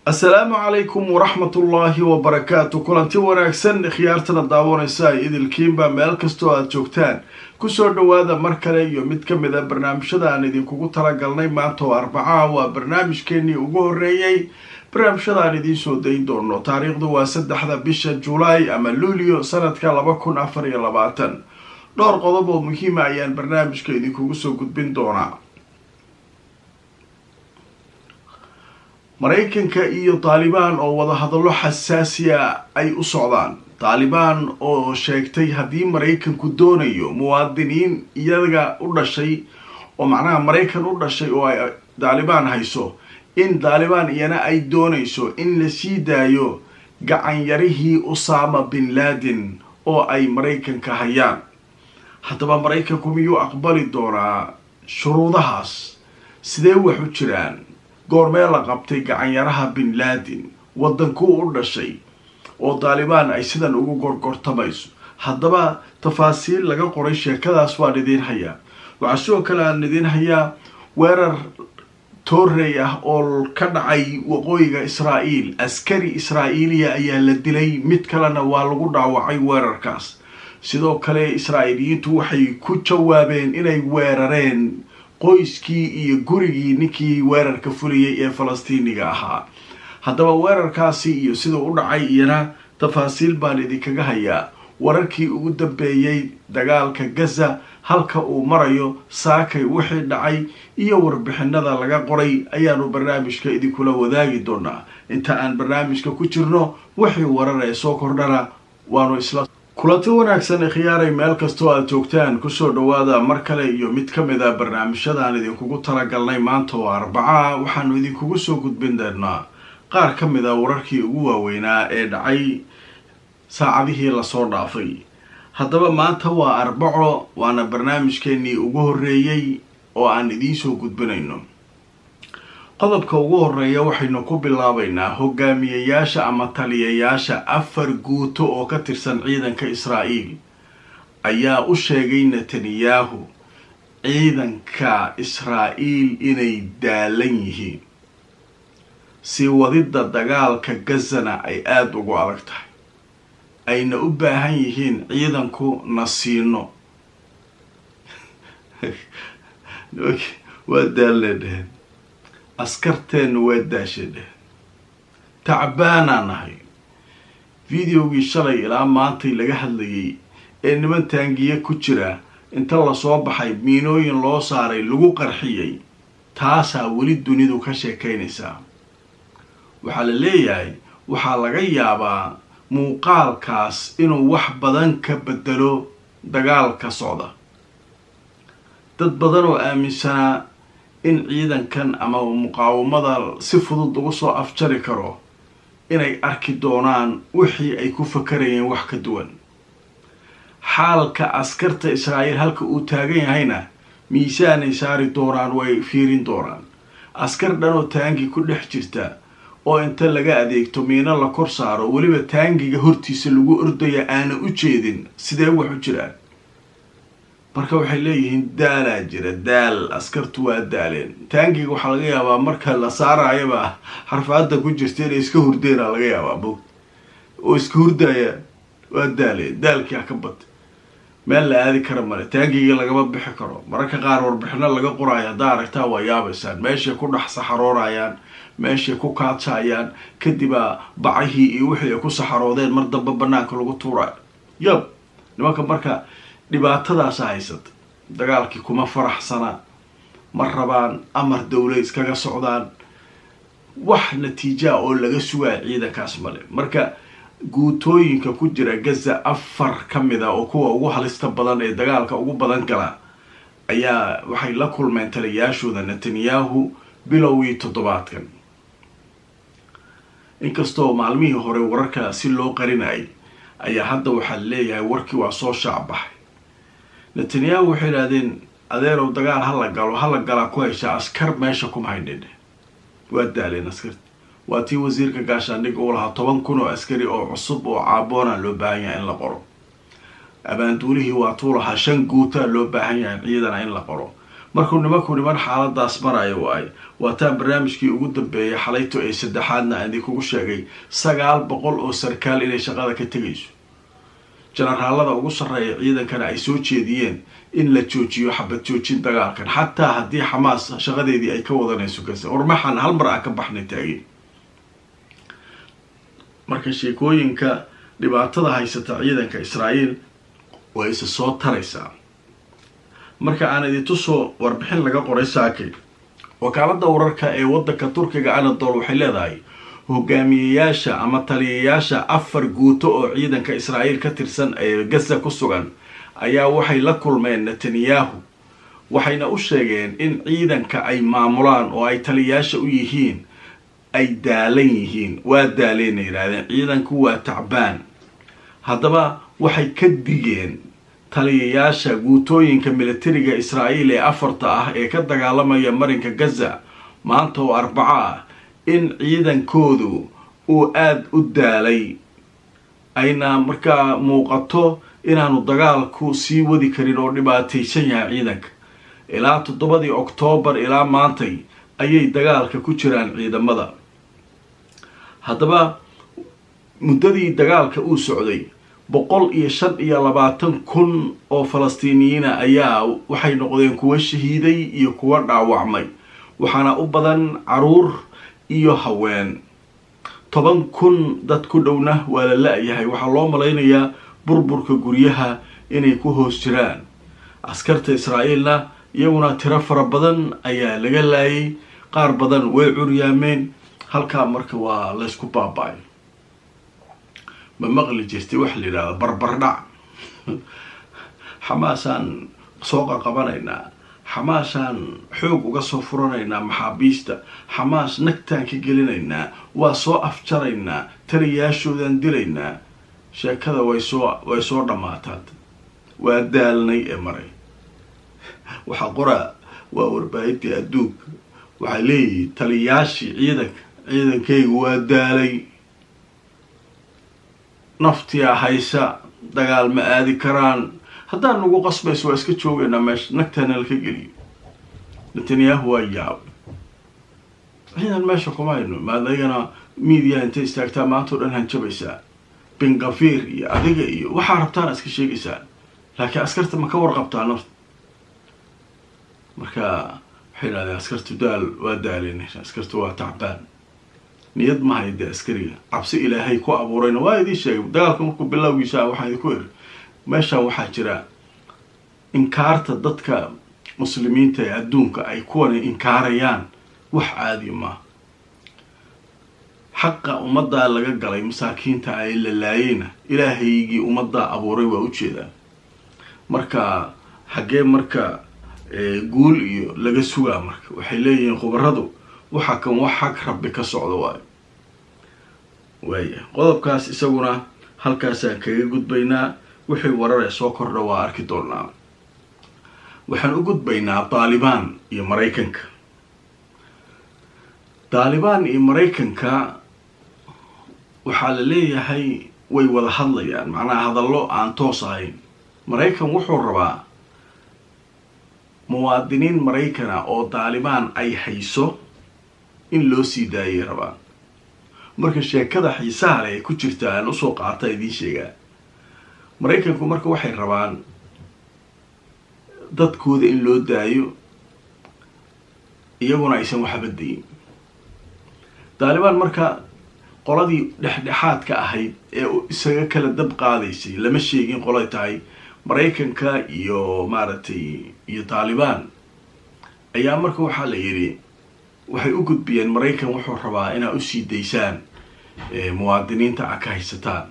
السلام عليكم ورحمة الله وبركاته. كلانتي wanaagsan khiyaartana daawanaysa idil kiimba meel kasto aad joogtaan ku soo dhawaada mar kale iyo mid kamid ah barnaamijyada aan idinkugu talagalnay maanta oo Arbaca waa barnaamijkeennii ugu horeeyay barnaamijyada aan idin soo dayn doono taariikhdu waa 3 bisha July ama Luulyo sanadka 2024 dhowr qodob oo muhiim ah ayaan barnaamijka idinkugu soo gudbin doonaa. maraykanka iyo Taliban oo wada hadallo xasaasiya ay u socdaan. Taliban oo sheegtay haddii maraykanku doonayo muwaadiniin iyaga u dhashay oo macnaha maraykan u dhashay oo ay Taliban hayso in Taliban iyana ay doonayso in la sii daayo gacan yarihii Osama bin Laden oo ay maraykanka hayaan. haddaba maraykanku miyuu aqbali doonaa shuruudahaas? sidee wax u jiraan? goormee la qabtay gacan yaraha bin Laden waddanku u dhashay oo Taliban ay sidan ugu gorgortamayso? haddaba tafaasiil laga qoray sheekadaas waan idin hayaa. waxaa sidoo kale aan idin hayaa weerar toorey ah oo ka dhacay waqooyiga Israa'iil. askari Israa'iiliya ayaa la dilay, mid kalena waa lagu dhaawacay weerarkaas. sidoo kale Israa'iiliyiintu waxay ku jawaabeen inay weerareen qoyskii iyo gurigii ninkii weerarka fuliyay ee Falastiiniga ahaa. haddaba weerarkaasi iyo sidoo u dhacay iyana tafaasiil baan idinkaga hayaa. wararkii ugu dambeeyay dagaalka Gaza, halka uu marayo, saakay wixii dhacay iyo warbixinada laga qoray ayaanu barnaamijka idinkula wadaagi doonaa. inta aan barnaamijka ku jirno wixii warar ee soo kordhana waanu isla kulanti wanaagsan khiyaaray meel kastoo aad joogtaan ku soo dhawaada mar kale iyo mid kamid ah barnaamijyadaan idinkugu talagalnay maanta oo Arbaca. waxaanu idinkugu soo gudbin doonaa qaar kamid ah wararkii ugu waaweynaa ee dhacay saacadihii la soo dhaafay. haddaba maanta waa Arbaco, waana barnaamijkeennii ugu horeeyay oo aan idiin soo gudbinayno. qodobka ugu horeeya waxaynu ku bilaabaynaa hogaamiyayaasha ama taliyayaasha 4 guuto oo ka tirsan ciidanka Israa'iil ayaa u sheegay Netanyahu ciidanka Israa'iil inay daalan yihiin, si wadida dagaalka Gazana ay aad ugu adag tahay, ayna u baahan yihiin ciidanku nasiino. waa daaladeen, askarteenu waa daashadeen, tacbaanaa nahay. fideogii shalay ilaa maantay laga hadlayay ee niman taangiye ku jira inta lasoo baxay miinooyin loo saaray lagu qarxiyay, taasaa weli dunidu ka sheekaynaysaa. waxaa la leeyahay waxaa laga yaabaa muuqaalkaas inuu wax badan ka bedelo dagaalka socda. dad badan oo aaminsanaa in ciidankan ama muqaawamada si fudud ugu soo afjari karo inay arki doonaan wixii ay ku fakarayeen wax ka duwan. xaalka askarta Israa'iil halka uu taagan yahayna miisaanay saari doonaan, way fiirin doonaan. askar dhan oo taangi ku dhex jirta oo inta laga adeegto miino la kor saaro weliba taangiga hortiisa lagu ordaya aana u jeedin, sidee wax u jiraan? marka waxay leeyihiin daalaa jira, daal. askartu waa daaleen. taangiga waxaa laga yaabaa marka la saarayaba xarfaada ku jirta inay iska hurdeena laga yaabaa oo iska hurdaya. waa daaleen, daalkii ka bad meel la aadi kara male, taangiga lagama bixi karo. mararka qaar warbixino laga qoraayo haddaa aragtaa waa yaabaysaan. meeshay ku dhex saxaroonayaan, meeshay ku kaadsaayaan, kadiba bacihii iyo wixii ay ku saxaroodeen mar dambe banaanka lagu tuurayo. yab nimanka marka dhibaatadaas haysata, dagaalkii kuma faraxsana, ma rabaan amar dawlad iskaga socdaan. wax natiija oo laga sugaa ciidankaas male. marka guutooyinka ku jira Gaza 4 kamid ah oo kuwa ugu halista badan ee dagaalka ugu badan gala ayaa waxay la kulmeen taliyayaashooda Netanyahu bilowgii toddobaadkan. inkastoo maalmihii hore wararka si loo qarinay ayaa hadda waxaa leeyahay warkii waa soo shacbaxay. Netanyahu waxay adeerow dagaal hala galo ku hesha askar meesha kuma haydhin. وادالين أسكرت واتي وزير كاشان نقولها طبعا كونوا أسكري أو عصب أو عابونا لو باهيا إن لقرو أبان دوليه وطولها شنقوتا لو باهيا عيدنا إن لقرو markuu nimanku niman xaaladaas marayo waay waataan barnaamijkii ugu dambeeyay xalayto ee saddexaadna aan idinkugu sheegay 900 oo sarkaal inay shaqada ka tegayso generaalada ugu sarreeya ciidankana ay soo jeediyeen in la joojiyo xabad joojin dagaalkan xataa haddii xamaas shaqadeedii ay ka wadanayso kasta warmaxan hal mar aan ka baxnay taagin marka sheekooyinka dhibaatada haysata ciidanka Israa'iil way is soo taraysaa marka aan idin tuso warbixin laga qoray saakay wakaalada wararka ee wadanka Turkiga Anadolu waxay leedahay hogaamiyayaasha ama taliyayaasha 4 guuto oo ciidanka Israa'iil ka tirsan ee Gaza ku sugan ayaa waxay la kulmeen Netanyahu waxayna u sheegeen in ciidanka ay maamulaan oo ay taliyayaasha u yihiin ay daalan yihiin waa daaleen yiraahdeen ciidanku waa tacbaan haddaba waxay ka digeen taliyayaasha guutooyinka militariga Israa'iil ee 4 ah ee ka dagaalamaya marinka Gaza maanta oo Arbaca ah in ciidankoodu uu aad u daalay ayna markaa muuqato inaanu dagaalku sii wadi karin oo dhibaataysan yahay ciidanka ilaa 7 Oktoobar ilaa maantay ayay dagaalka ku jiraan ciidamada haddaba muddadii dagaalka uu socday 125,000 oo Falastiiniyiina ayaa waxay noqdeen kuwa shahiiday iyo kuwa dhaawacmay waxaana u badan caruur iyo haween 10,000 dad ku dhowna waa la laayahay waxa loo malaynayaa burburka guryaha inay ku hoos jiraan askarta Israa'iilna iyaguna tiro fara badan ayaa laga laayay qaar badan way curyaameen halka marka waa la isku baabay ما مغلي جستي وحلي لا بربردع حماسان سوق قبلنا حماسان حوق وقصو فرنينا محابيستا حماس نكتان كي قلنينا واسو أفجرينا ترياشو ذان دلينا شاكذا ويسو رماتات وادالني امري وحقرا ووربايتي أدوك وعلي ترياشي عيدك كي وادالي نفتيا هيسا دقال ما آدي كران هدان نقو قصبه سوا اسكا جوغينا ماش نكتانا الكيقلي نتنياهو اياب هنا ماشا قماينو ما دايقنا ميديا انت استاكتا ماتو لانها انجبيسا بن غفير يا اديقا ايو وحا ربطان اسكا شيقيسا لكن اسكرت مكور قبطان نفط مركا حين هذا اسكرت دال ودالين اسكرت وتعبان niyad ma hayda askariga cabsi ilaahay ku abuurayna waa idin sheegay dagaalka markuu bilowgiisa waxa ku yiri meesha waxa jira inkaarta dadka muslimiinta ee adduunka ay kuwan inkaarayaan wax caadi ma xaqa umada laga galay masaakiinta ay la laayeen ilaahaygi umada abuuray waa u jeedaa marka xagee marka guul iyo laga sugaa marka waxay leeyihiin khubaradu waxa kan wax xaq rabbi ka socdo waay qodobkaas isaguna halkaas aan kaga gudbaynaa wixii warar ee soo kordha waa arki doonaa waxaan u gudbaynaa Taliban iyo Mareykanka Taliban iyo Mareykanka waxa la leeyahay way wada hadlayaan macnaha hadallo aan toos ahayn Mareykan wuxuu rabaa muwaadiniin Mareykana oo Taliban ay hayso in loo sii daayay rabaa marka sheekada xiisaha leh ku jirta aan u soo qaatay idin sheegaa Mareykanku marka waxay rabaan dadkooda in loo daayo iyaguna aysan waxba dayin Taliban marka qoladii dhexdhexaadka ahayd ee isaga kala dab qaadaysay lama sheegin qolay tahay Mareykanka iyo maaragtay iyo Taliban ayaa marka waxa la yiri waxay u gudbiyeen Mareykan wuxuu rabaa inay u sii deysaan muwaadiniinta ka haysataan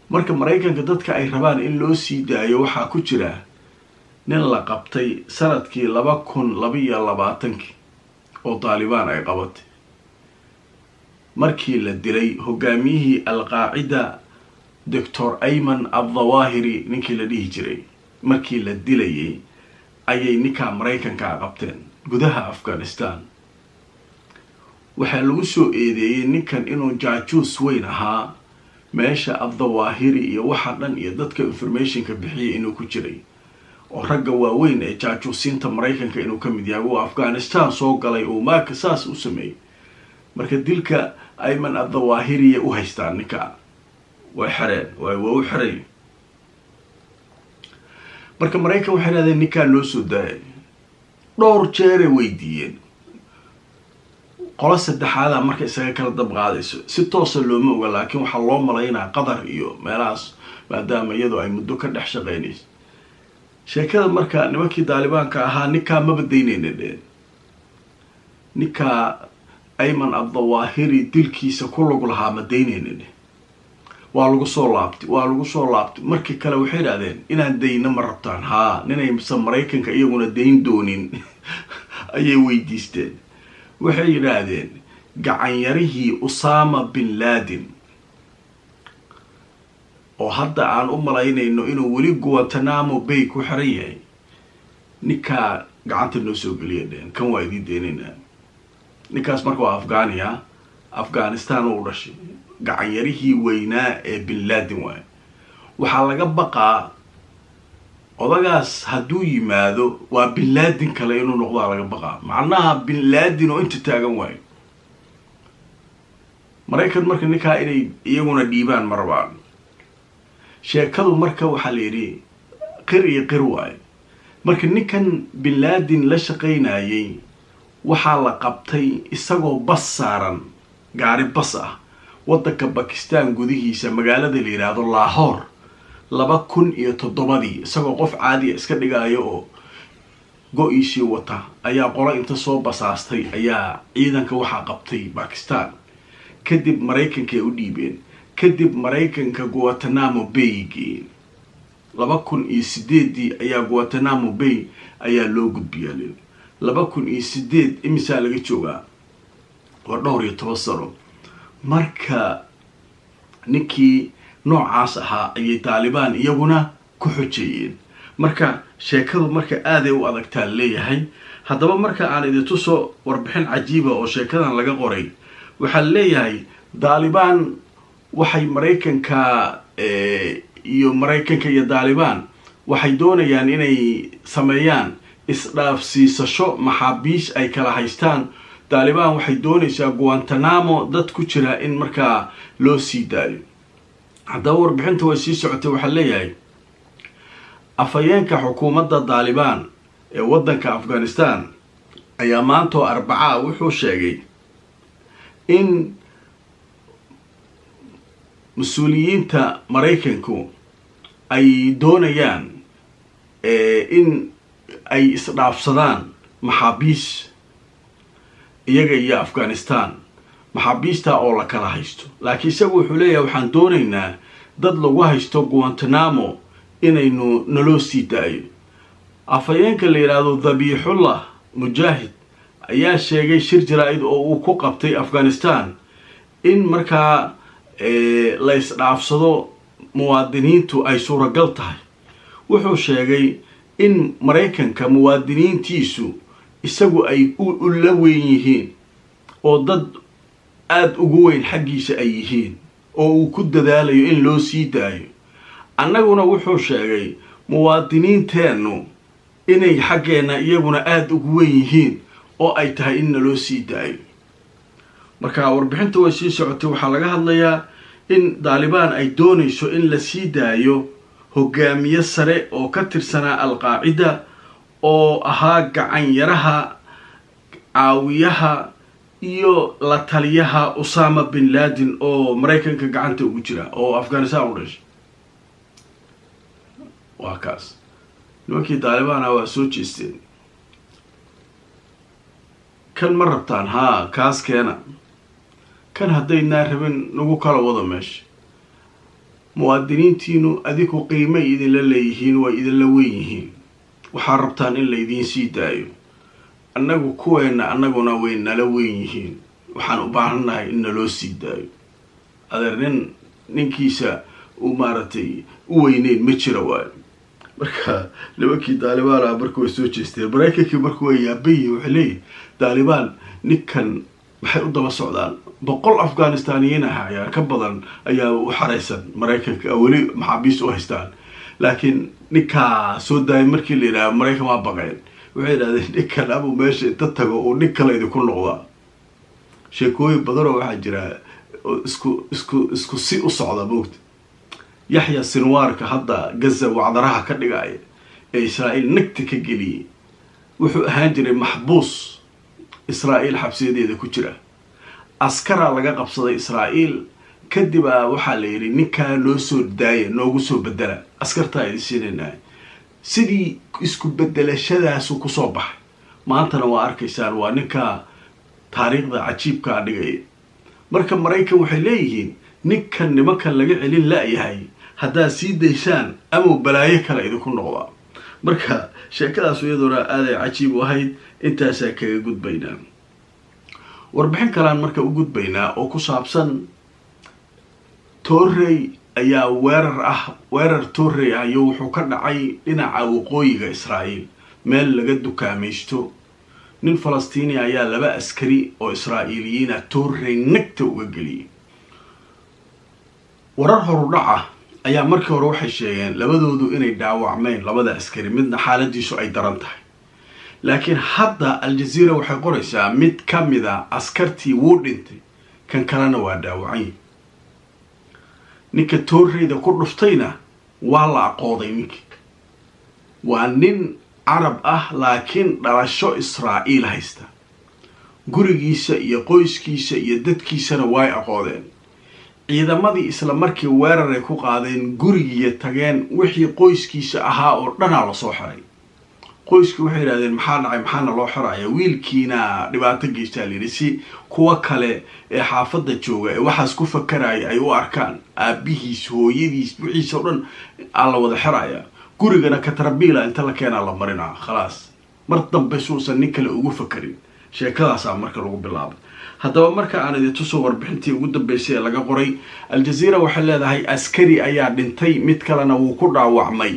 marka Mareykanka dadka ay rabaan in loo sii daayo waxa ku jira nin la qabtay sanadkii 2022 oo Taliban ay qabatay markii la dilay hogaamiyihii al-Qaacida Dr. Ayman al-Zawahiri ninkii la dhihi jiray markii la dilayay ayay ninka Mareykanka qabteen gudaha Afghanistan waxaa lagu soo eedeeyay ninkan inuu jaajuus weyn ahaa meesha Adhawaahiri iyo waxa dhan iyo dadka informationka bixiyay inuu ku jiray oo ragga waaweyn ee jaajuusinta Mareykanka inuu ka mid yahay oo Afghanistan soo galay oo maaka saas u sameeyay marka dilka Ayman Adhawaahiri u haystaan ninka way xareen way u xaray marka Mareykanka waxay leedahay ninka loo soo daayay dhowr jeer ay weydiiyeen qola saddexaad marka isaga kala dab qaadayso si toos ah looma oga laakiin waxa loo maleynaa Qatar iyo meelahaas maadaama iyadoo ay muddo ka dhex shaqeynayso sheekada marka nimankii Daalibaanka ahaa ninka ma badaynayeen ninka Ayman Adhawaahiri dilkiisa ku lug lahaa ma daynayeen waa lagu soo laabtay markii kale waxay yiraahdeen inaan dayna ma rabtaan ninay Mareykanka iyaguna dayn doonin ayay weydiisteen waxay yiraahdeen gacan yarihii Osama bin Laden oo hadda aan u malaynayno inuu weli Guantanamo Bay ku xiran yahay ninka gacanta noo soo galiyeen kan waa idin deynayna ninkaas marka waa Afghanistan oo dhashay gacan yarihii weynaa ee bin Laden waxaa laga baqaa odagaas hadduu yimaado waa bin Laden kale inuu noqdo laga baqaa macnaha bin Laden oo inta taagan waay Mareykan marka ninka inay iyaguna dhiibaan marwaan sheekadu marka waxa la yiri qir waay marka ninkan bin Laden la shaqeynayay waxaa la qabtay isagoo bas saaran gaari bas ah wadanka Pakistan gudihiisa magaalada la yiraahdo Lahore 2007 isagoo qof caadi iska dhigayo oo go-iisii wata ayaa qola inta soo basaastay ayaa ciidanka waxa qabtay Pakistan kadib Mareykanka u dhiibeen kadib Mareykanka Guantanamo Bay 2008 ayaa Guantanamo Bay ayaa loo gudbiyay 2008 imisa laga joogaa waa dhowr iyo 10 sano marka ninkii noocaas ahaa ayay Taliban iyaguna ku xujiyeen marka sheekadu marka aad ay u adagtaa leeyahay haddaba marka aan idin tuso warbixin cajiiba oo sheekadan laga qoray waxa leeyahay Taliban waxay Mareykanka iyo Taliban waxay doonayaan inay sameeyaan isdhaafsiisasho maxaabiis ay kala haystaan Taliban waxay doonaysaa Guantanamo dad ku jira in marka loo sii daayo haddaba warbixinta way sii socotay waxa leeyahay afayeenka xukuumadda Taliban ee wadanka Afghanistan ayaa maanta Arbacaa wuxuu sheegay in mas'uuliyiinta Mareykanku ay doonayaan in ay isdhaafsadaan maxaabiis iyaga iyo Afghanistan maxaabiista oo la kala haysto laakiin isagu wuxuu leeyahay waxaan doonaynaa dad lagu haysto Guantanamo inaynu naloo sii daayo afayeenka la yiraahdo Dhabihullah Mujahid ayaa sheegay shir jaraa'id oo uu ku qabtay Afghanistan in marka la isdhaafsado muwaadiniintu ay suuragal tahay wuxuu sheegay in Mareykanka muwaadiniintiisu isagu ay u la weyn yihiin oo dad aad ugu weyn xaqiisa ay yihiin oo uu ku dadaalayo in loo sii daayo annaguna wuxuu sheegay muwaadiniinteenu inay xaqeena iyaguna aad ugu weyn yihiin oo ay tahay in loo sii daayo marka warbixinta way sii socotay waxa laga hadlayaa in Taliban ay doonayso in la sii daayo hogaamiye sare oo ka tirsanaa Al-Qaacida oo ahaa gacan yaraha caawiyaha iyo la taliyaha Osama bin Laden oo Mareykanka gacanta ugu jira oo Afghanistan u dhashay waa kaas nimankii Taliban waa soo jeesteen kan ma rabtaan kaas keena kan haddayna rabin nagu kala wada meesha muwaadiniintiinu adigu qiimo idin la leeyihiin way idin la weyn yihiin waxa rabtaan in la idin sii daayo annagu kuweena annaguna way nala weyn yihiin waxaan u baahanahay in loo sii daayo adeer ninkiisa u maaratay u weyneyn ma jira waay marka nimankii Taliban markuu way soo jeesteen Mareykankii markuu ay yaabay wuxuu leeyahay Taliban ninkan waxay u daba socdaan 100 Afghanistaniyiin ayaa ka badan ayaa u xareysan Mareykanka wali maxaabiis u haystaan laakiin ninka soo daay markii la yiraahdo Mareykan ma baqeen waxay yiraahdeen ninkan abu meesha inta tago oo nin kale idin ku noqda sheekooyin badan oo waxa jira isku si u socda moogta Yahya Sinwarka hadda Gaza wacdaraha ka dhigay ee Israa'iil nagti ka geliyay wuxuu ahaan jiray maxbuus Israa'iil xabsiyadeeda ku jira askara laga qabsaday Israa'iil kadib waxa la yiri ninka loo soo daayay noogu soo bedela askarta ay siinayaan sidii isku bedelashadaas ku soo baxay maantana waa arkaysaan waa ninka taariikhda cajiibka dhigay marka Mareykan waxay leeyihiin ninkan nimankan laga celin la yahay hadaa sii deysaan ama balaayo kale idinku noqda marka sheekadaas iyaduna aad ay cajiib u ahayd intaas kaga gudbaynaa warbixin kale marka u gudbaynaa oo ku saabsan Torrey ayaa weerar Torrey ayu wuxuu ka dhacay dhinaca waqooyiga Israa'iil meel laga dukaamaysto nin Falastiini ayaa laba askari oo Israa'iiliyiin ah Torrey nagta uga geliyay warar horudhaca ayaa markii hore waxay sheegeen labadoodu inay dhaawacmeen labada askari midna xaaladiisu ay daran tahay laakiin hadda Al Jazeera waxay qoraysaa mid kamida askartii wuu dhintay kan kalena waa dhaawacay ninka Torreyda ku dhuftayna waa la aqooday ninki waa nin Arab ah laakiin dhalasho Israa'iil haysta gurigiisa iyo qoyskiisa iyo dadkiisana way aqoodeen ciidamadii isla markii weerar ay ku qaadeen gurigiisa tageen wixii qoyskiisa ahaa oo dhan la soo xiray qoysku waxay yiraahdeen maxaa dhacay maxaana loo xirayaa wiilkiina dhibaato geystay leeyahay kuwa kale ee xaafadda jooga ee waxaas ku fakaraya ay u arkaan aabihiis hooyadiis wixiisa oo dhan alla wada xirayaa gurigana ka tarbiila inta la keenaa la marinaa khalaas mar dambe suusan nin kale ugu fakarin sheekadaas marka lagu bilaabo haddaba marka aan idin tuso warbixintii ugu dambeysay laga qoray Al Jazeera waxay leedahay askari ayaa dhintay mid kalena wuu ku dhaawacmay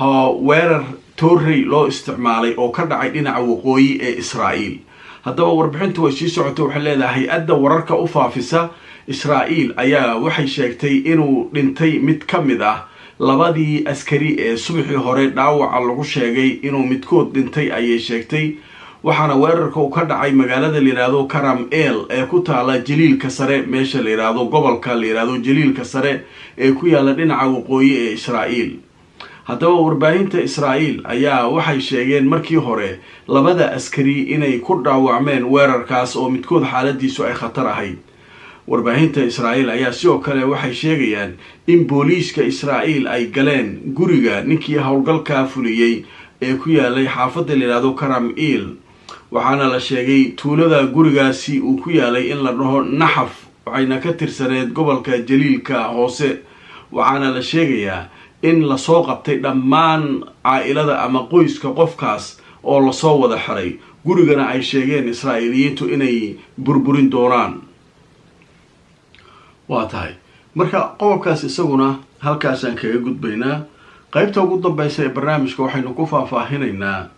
weerar Torrey loo isticmaalay oo ka dhacay dhinaca waqooyi ee Israa'iil haddaba warbixintu way sii socotay waxay leedahay adda wararka u faafisa Israa'iil ayaa waxay sheegtay inuu dhintay mid kamid ah labadii askari ee subaxii hore dhaawaca lagu sheegay inuu midkood dhintay ayay sheegtay waxaana weerarka uu ka dhacay magaalada la yiraahdo Karam El ee ku taala Jaliilka Sare meesha la yiraahdo gobolka la yiraahdo Jaliilka Sare ee ku yaala dhinaca waqooyi ee Israa'iil haddaba warbaahinta Israa'iil ayaa waxay sheegeen markii hore labada askari inay ku dhaawacmeen weerarkaas oo midkood xaaladiisu ay khatar ahayd warbaahinta Israa'iil ayaa sidoo kale waxay sheegayaan in booliiska Israa'iil ay galeen guriga ninkii howlgalka fuliyay ee ku yaalay xaafadda la yiraahdo Karam El waxaana la sheegay tuulada gurigaasi uu ku yaalay in la dhaho Naxaf waxayna ka tirsaneed gobolka Jaliilka hoose waxaana la sheegayaa in la soo qabtay dhammaan caa'ilada ama qoyska qofkaas oo la soo wada xiray gurigana ay sheegeen Israa'iiliyiintu inay burburin doonaan waa tahay marka qodobkaas isaguna halkaas aan kaga gudbaynaa qaybta ugu dambaysa ee barnaamijka waxaynu ku faahfaahinaynaa